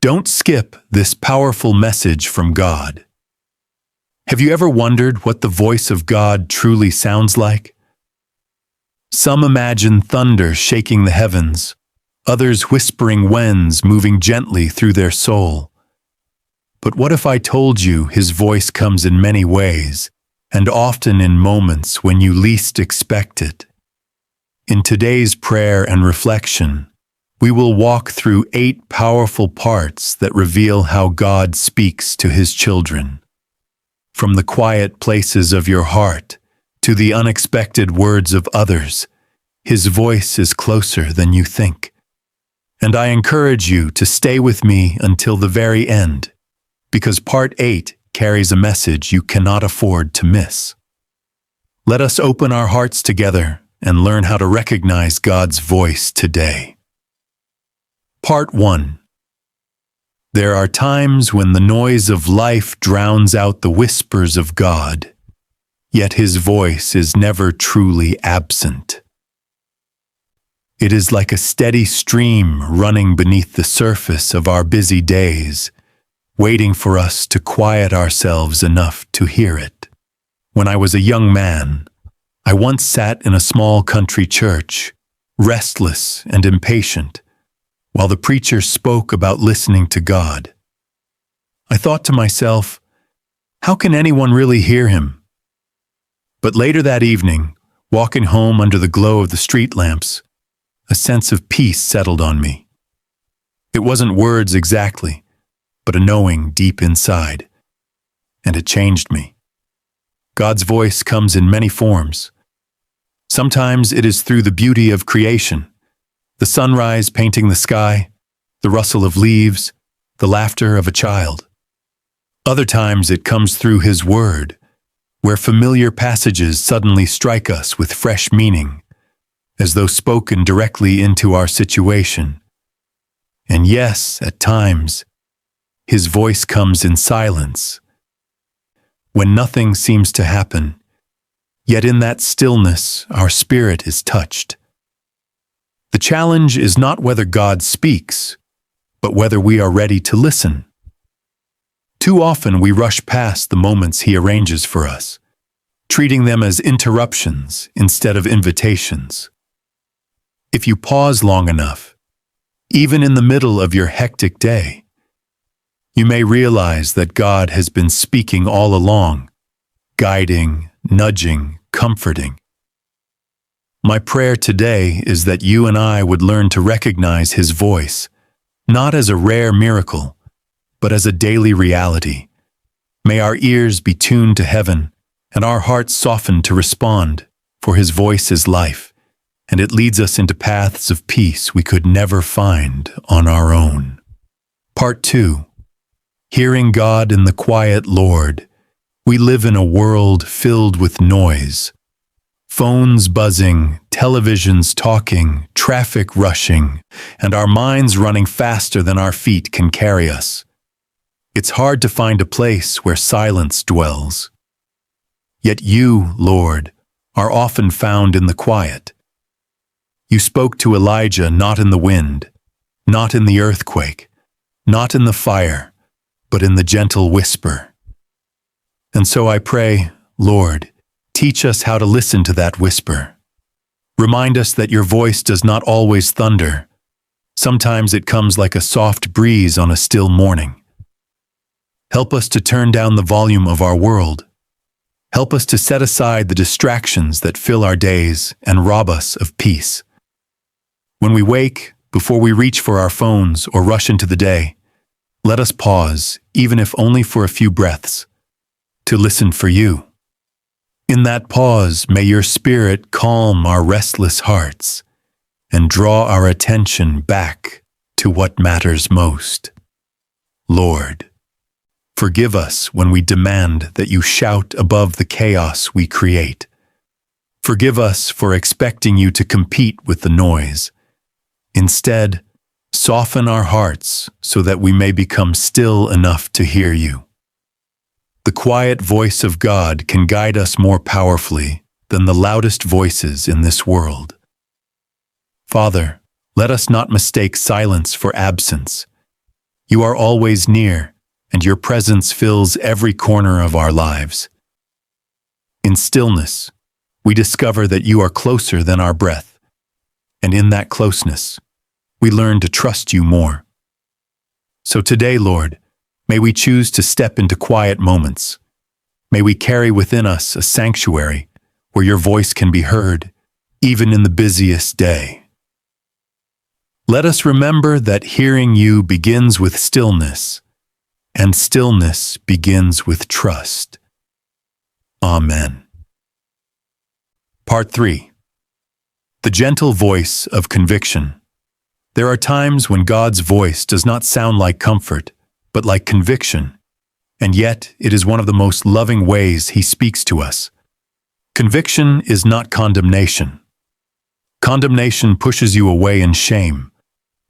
Don't skip this powerful message from God. Have you ever wondered what the voice of God truly sounds like? Some imagine thunder shaking the heavens, others whispering winds moving gently through their soul. But what if I told you His voice comes in many ways, and often in moments when you least expect it? In today's prayer and reflection, we will walk through 8 powerful parts that reveal how God speaks to His children. From the quiet places of your heart to the unexpected words of others, His voice is closer than you think. And I encourage you to stay with me until the very end, because Part 8 carries a message you cannot afford to miss. Let us open our hearts together and learn how to recognize God's voice today. Part 1. There are times when the noise of life drowns out the whispers of God, yet His voice is never truly absent. It is like a steady stream running beneath the surface of our busy days, waiting for us to quiet ourselves enough to hear it. When I was a young man, I once sat in a small country church, restless and impatient, while the preacher spoke about listening to God. I thought to myself, how can anyone really hear Him? But later that evening, walking home under the glow of the street lamps, a sense of peace settled on me. It wasn't words exactly, but a knowing deep inside, and it changed me. God's voice comes in many forms. Sometimes it is through the beauty of creation, the sunrise painting the sky, the rustle of leaves, the laughter of a child. Other times it comes through His Word, where familiar passages suddenly strike us with fresh meaning, as though spoken directly into our situation. And yes, at times, His voice comes in silence, when nothing seems to happen, yet in that stillness our spirit is touched. The challenge is not whether God speaks, but whether we are ready to listen. Too often we rush past the moments He arranges for us, treating them as interruptions instead of invitations. If you pause long enough, even in the middle of your hectic day, you may realize that God has been speaking all along, guiding, nudging, comforting. My prayer today is that you and I would learn to recognize His voice, not as a rare miracle, but as a daily reality. May our ears be tuned to heaven and our hearts softened to respond, for His voice is life, and it leads us into paths of peace we could never find on our own. Part 2. Hearing God in the quiet. Lord, we live in a world filled with noise. Phones buzzing, televisions talking, traffic rushing, and our minds running faster than our feet can carry us. It's hard to find a place where silence dwells. Yet you, Lord, are often found in the quiet. You spoke to Elijah not in the wind, not in the earthquake, not in the fire, but in the gentle whisper. And so I pray, Lord, teach us how to listen to that whisper. Remind us that your voice does not always thunder. Sometimes it comes like a soft breeze on a still morning. Help us to turn down the volume of our world. Help us to set aside the distractions that fill our days and rob us of peace. When we wake, before we reach for our phones or rush into the day, let us pause, even if only for a few breaths, to listen for you. In that pause, may your Spirit calm our restless hearts and draw our attention back to what matters most. Lord, forgive us when we demand that you shout above the chaos we create. Forgive us for expecting you to compete with the noise. Instead, soften our hearts so that we may become still enough to hear you. The quiet voice of God can guide us more powerfully than the loudest voices in this world. Father, let us not mistake silence for absence. You are always near, and your presence fills every corner of our lives. In stillness, we discover that you are closer than our breath, and in that closeness, we learn to trust you more. So today, Lord, may we choose to step into quiet moments. May we carry within us a sanctuary where your voice can be heard, even in the busiest day. Let us remember that hearing you begins with stillness, and stillness begins with trust. Amen. Part 3. The gentle voice of conviction. There are times when God's voice does not sound like comfort, but like conviction, and yet it is one of the most loving ways He speaks to us. Conviction is not condemnation. Condemnation pushes you away in shame,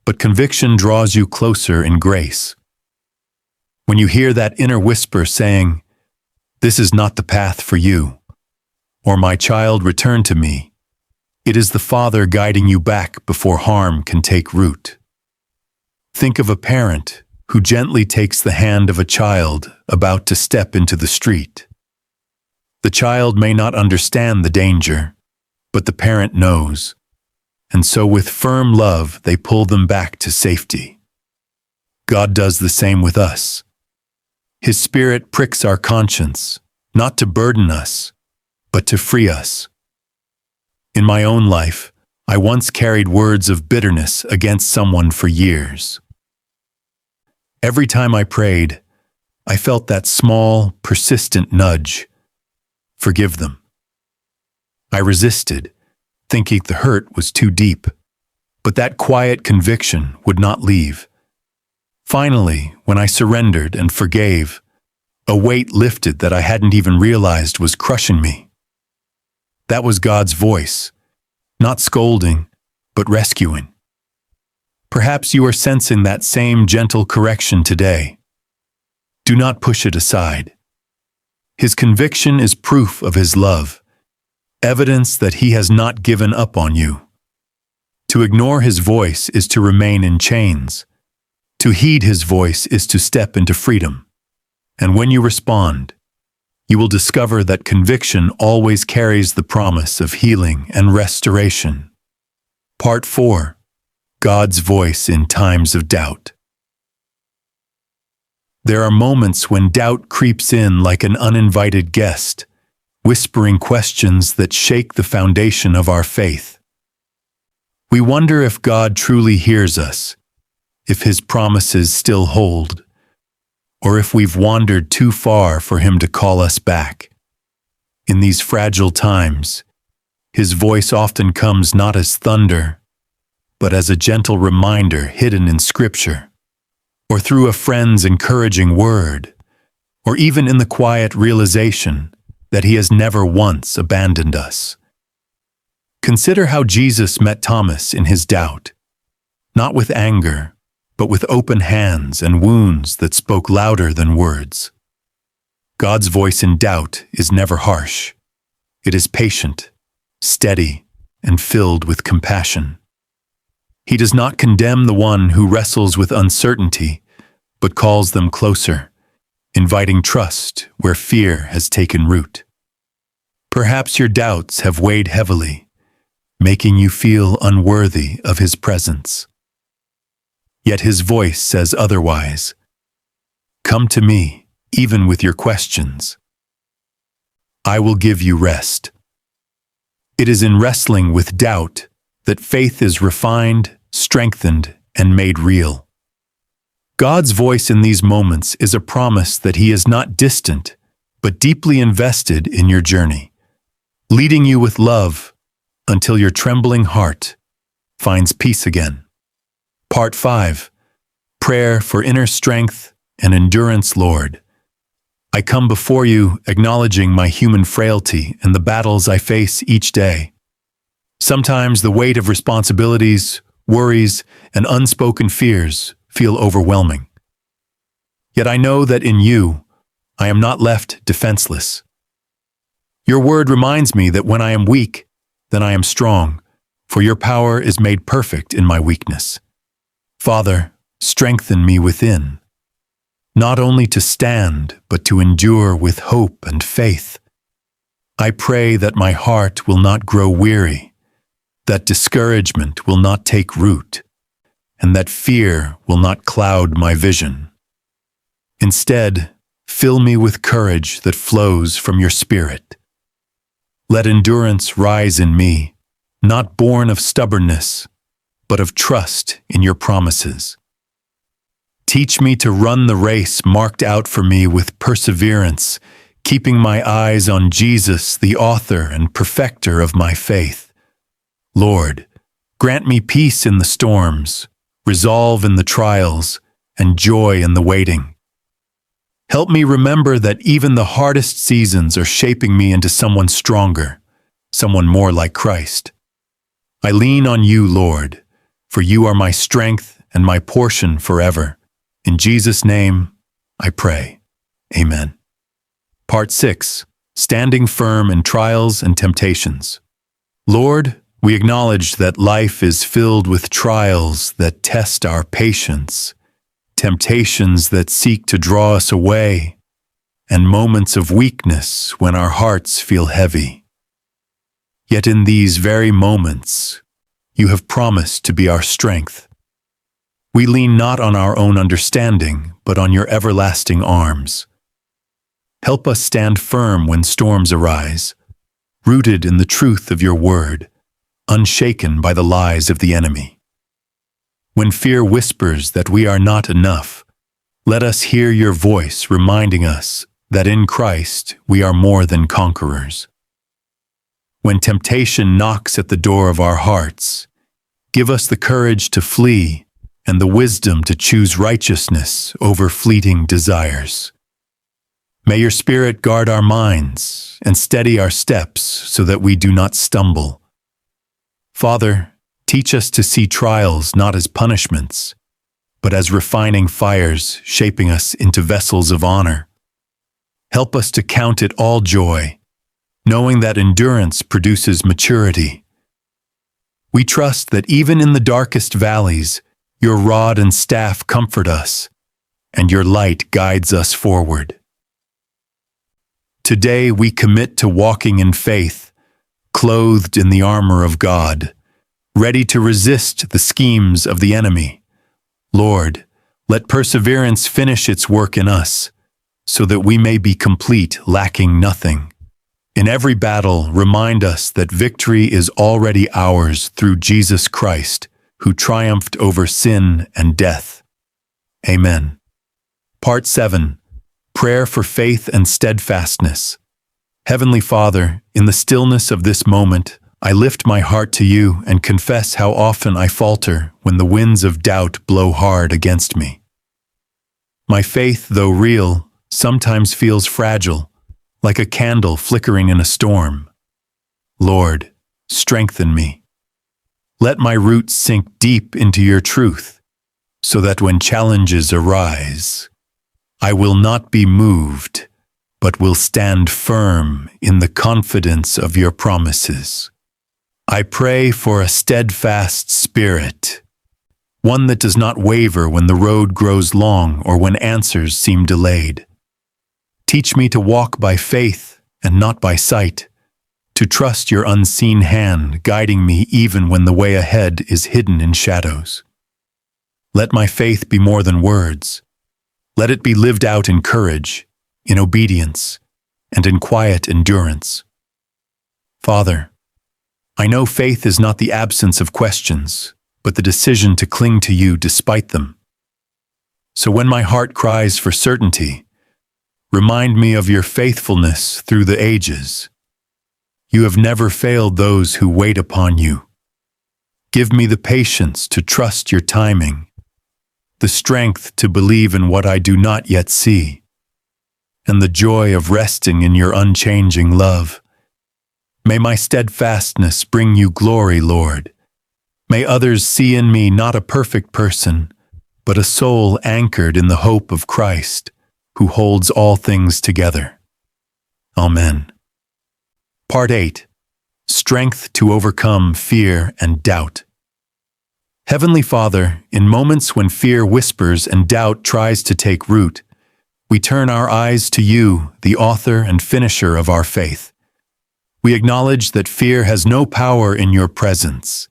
but conviction draws you closer in grace. When you hear that inner whisper saying, "This is not the path for you," or "My child, return to me," it is the Father guiding you back before harm can take root. Think of a parent who gently takes the hand of a child about to step into the street. The child may not understand the danger, but the parent knows, and so with firm love they pull them back to safety. God does the same with us. His Spirit pricks our conscience, not to burden us, but to free us. In my own life, I once carried words of bitterness against someone for years. Every time I prayed, I felt that small, persistent nudge. Forgive them. I resisted, thinking the hurt was too deep, but that quiet conviction would not leave. Finally, when I surrendered and forgave, a weight lifted that I hadn't even realized was crushing me. That was God's voice, not scolding, but rescuing. Perhaps you are sensing that same gentle correction today. Do not push it aside. His conviction is proof of His love, evidence that He has not given up on you. To ignore His voice is to remain in chains. To heed His voice is to step into freedom. And when you respond, you will discover that conviction always carries the promise of healing and restoration. Part 4. God's voice in times of doubt. There are moments when doubt creeps in like an uninvited guest, whispering questions that shake the foundation of our faith. We wonder if God truly hears us, if His promises still hold, or if we've wandered too far for Him to call us back. In these fragile times, His voice often comes not as thunder, but as a gentle reminder hidden in Scripture, or through a friend's encouraging word, or even in the quiet realization that He has never once abandoned us. Consider how Jesus met Thomas in his doubt, not with anger, but with open hands and wounds that spoke louder than words. God's voice in doubt is never harsh. It is patient, steady, and filled with compassion. He does not condemn the one who wrestles with uncertainty, but calls them closer, inviting trust where fear has taken root. Perhaps your doubts have weighed heavily, making you feel unworthy of His presence. Yet His voice says otherwise. Come to me, even with your questions. I will give you rest. It is in wrestling with doubt that faith is refined, strengthened, and made real. God's voice in these moments is a promise that He is not distant, but deeply invested in your journey, leading you with love until your trembling heart finds peace again. Part 5. Prayer for inner strength and endurance. Lord, I come before you acknowledging my human frailty and the battles I face each day. Sometimes the weight of responsibilities, worries, and unspoken fears feel overwhelming. Yet I know that in you, I am not left defenseless. Your word reminds me that when I am weak, then I am strong, for your power is made perfect in my weakness. Father, strengthen me within. not only to stand, but to endure with hope and faith. I pray that my heart will not grow weary, that discouragement will not take root, and that fear will not cloud my vision. Instead, fill me with courage that flows from your Spirit. Let endurance rise in me, not born of stubbornness, but of trust in your promises. Teach me to run the race marked out for me with perseverance, keeping my eyes on Jesus, the author and perfecter of my faith. Lord, grant me peace in the storms, resolve in the trials, and joy in the waiting. Help me remember that even the hardest seasons are shaping me into someone stronger, someone more like Christ. I lean on you, Lord, for you are my strength and my portion forever. In Jesus' name, I pray. Amen. Part 6. Standing firm in trials and temptations. Lord, we acknowledge that life is filled with trials that test our patience, temptations that seek to draw us away, and moments of weakness when our hearts feel heavy. Yet in these very moments, you have promised to be our strength. We lean not on our own understanding, but on your everlasting arms. Help us stand firm when storms arise, rooted in the truth of your word, unshaken by the lies of the enemy. When fear whispers that we are not enough, let us hear your voice reminding us that in Christ we are more than conquerors. When temptation knocks at the door of our hearts, give us the courage to flee and the wisdom to choose righteousness over fleeting desires. May your Spirit guard our minds and steady our steps so that we do not stumble. Father, teach us to see trials not as punishments, but as refining fires shaping us into vessels of honor. Help us to count it all joy, knowing that endurance produces maturity. We trust that even in the darkest valleys, your rod and staff comfort us, and your light guides us forward. Today we commit to walking in faith, clothed in the armor of God, ready to resist the schemes of the enemy. Lord, let perseverance finish its work in us, so that we may be complete, lacking nothing. In every battle, remind us that victory is already ours through Jesus Christ, who triumphed over sin and death. Amen. Part 7. Prayer for Faith and Steadfastness. Heavenly Father, in the stillness of this moment, I lift my heart to you and confess how often I falter when the winds of doubt blow hard against me. My faith, though real, sometimes feels fragile, like a candle flickering in a storm. Lord, strengthen me. Let my roots sink deep into your truth, so that when challenges arise, I will not be moved, but will stand firm in the confidence of your promises. I pray for a steadfast spirit, one that does not waver when the road grows long or when answers seem delayed. Teach me to walk by faith and not by sight, to trust your unseen hand guiding me even when the way ahead is hidden in shadows. Let my faith be more than words. Let it be lived out in courage, in obedience, and in quiet endurance. Father, I know faith is not the absence of questions, but the decision to cling to you despite them. So when my heart cries for certainty, remind me of your faithfulness through the ages. You have never failed those who wait upon you. Give me the patience to trust your timing, the strength to believe in what I do not yet see, and the joy of resting in your unchanging love. May my steadfastness bring you glory, Lord. May others see in me not a perfect person, but a soul anchored in the hope of Christ, who holds all things together. Amen. Part 8. Strength to overcome fear and doubt. Heavenly Father, in moments when fear whispers and doubt tries to take root, we turn our eyes to you, the author and finisher of our faith. We acknowledge that fear has no power in your presence,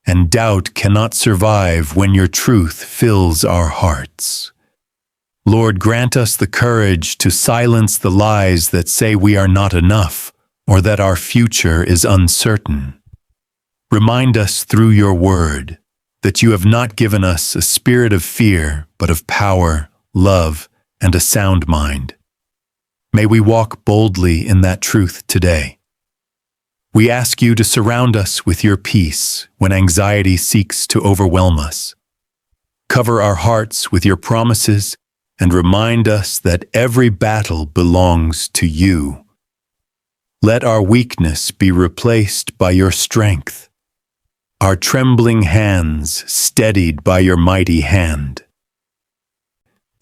and doubt cannot survive when your truth fills our hearts. Lord, grant us the courage to silence the lies that say we are not enough or that our future is uncertain. Remind us through your word that you have not given us a spirit of fear, but of power, love, and a sound mind. May we walk boldly in that truth today. We ask you to surround us with your peace when anxiety seeks to overwhelm us. Cover our hearts with your promises and remind us that every battle belongs to you. Let our weakness be replaced by your strength, our trembling hands steadied by your mighty hand.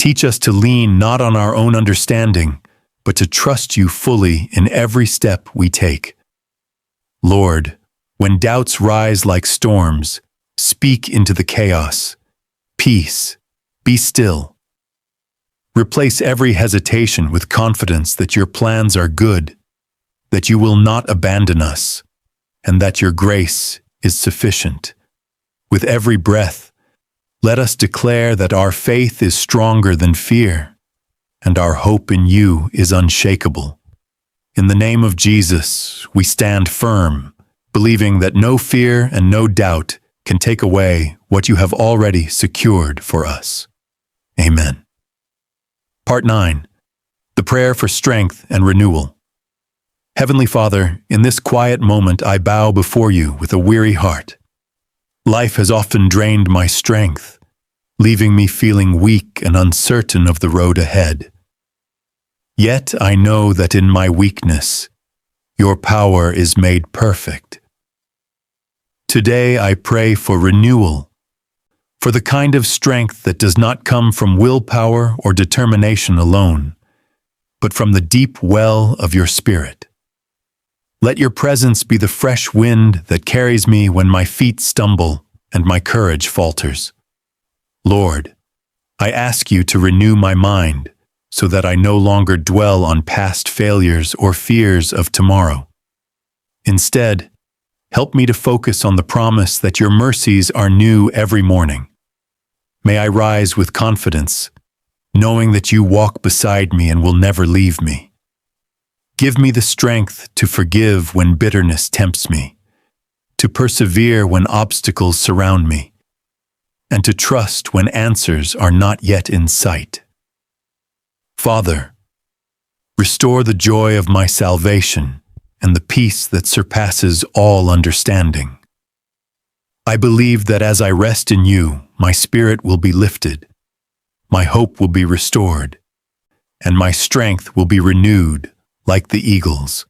Teach us to lean not on our own understanding, but to trust you fully in every step we take. Lord, when doubts rise like storms, speak into the chaos. Peace, be still. Replace every hesitation with confidence that your plans are good, that you will not abandon us, and that your grace is sufficient. With every breath, let us declare that our faith is stronger than fear, and our hope in you is unshakable. In the name of Jesus, we stand firm, believing that no fear and no doubt can take away what you have already secured for us. Amen. Part 9. The Prayer for Strength and Renewal. Heavenly Father, in this quiet moment I bow before you with a weary heart. Life has often drained my strength, leaving me feeling weak and uncertain of the road ahead. Yet I know that in my weakness, your power is made perfect. Today I pray for renewal, for the kind of strength that does not come from willpower or determination alone, but from the deep well of your Spirit. Let your presence be the fresh wind that carries me when my feet stumble and my courage falters. Lord, I ask you to renew my mind so that I no longer dwell on past failures or fears of tomorrow. Instead, help me to focus on the promise that your mercies are new every morning. May I rise with confidence, knowing that you walk beside me and will never leave me. Give me the strength to forgive when bitterness tempts me, to persevere when obstacles surround me, and to trust when answers are not yet in sight. Father, restore the joy of my salvation and the peace that surpasses all understanding. I believe that as I rest in you, my spirit will be lifted, my hope will be restored, and my strength will be renewed like the eagles.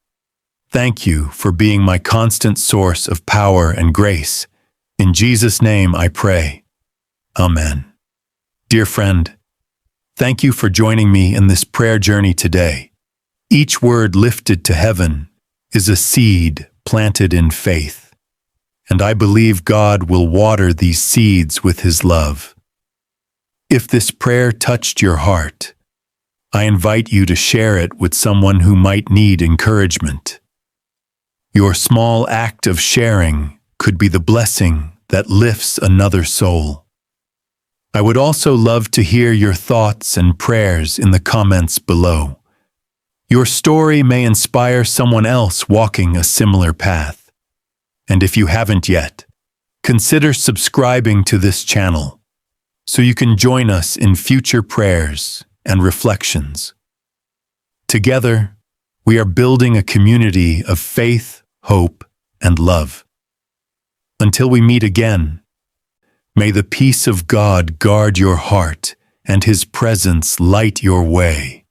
Thank you for being my constant source of power and grace. In Jesus' name I pray. Amen. Dear friend, thank you for joining me in this prayer journey today. Each word lifted to heaven is a seed planted in faith, and I believe God will water these seeds with His love. If this prayer touched your heart, I invite you to share it with someone who might need encouragement. Your small act of sharing could be the blessing that lifts another soul. I would also love to hear your thoughts and prayers in the comments below. Your story may inspire someone else walking a similar path. And if you haven't yet, consider subscribing to this channel so you can join us in future prayers and reflections. Together, we are building a community of faith, hope, and love. Until we meet again, may the peace of God guard your heart and His presence light your way.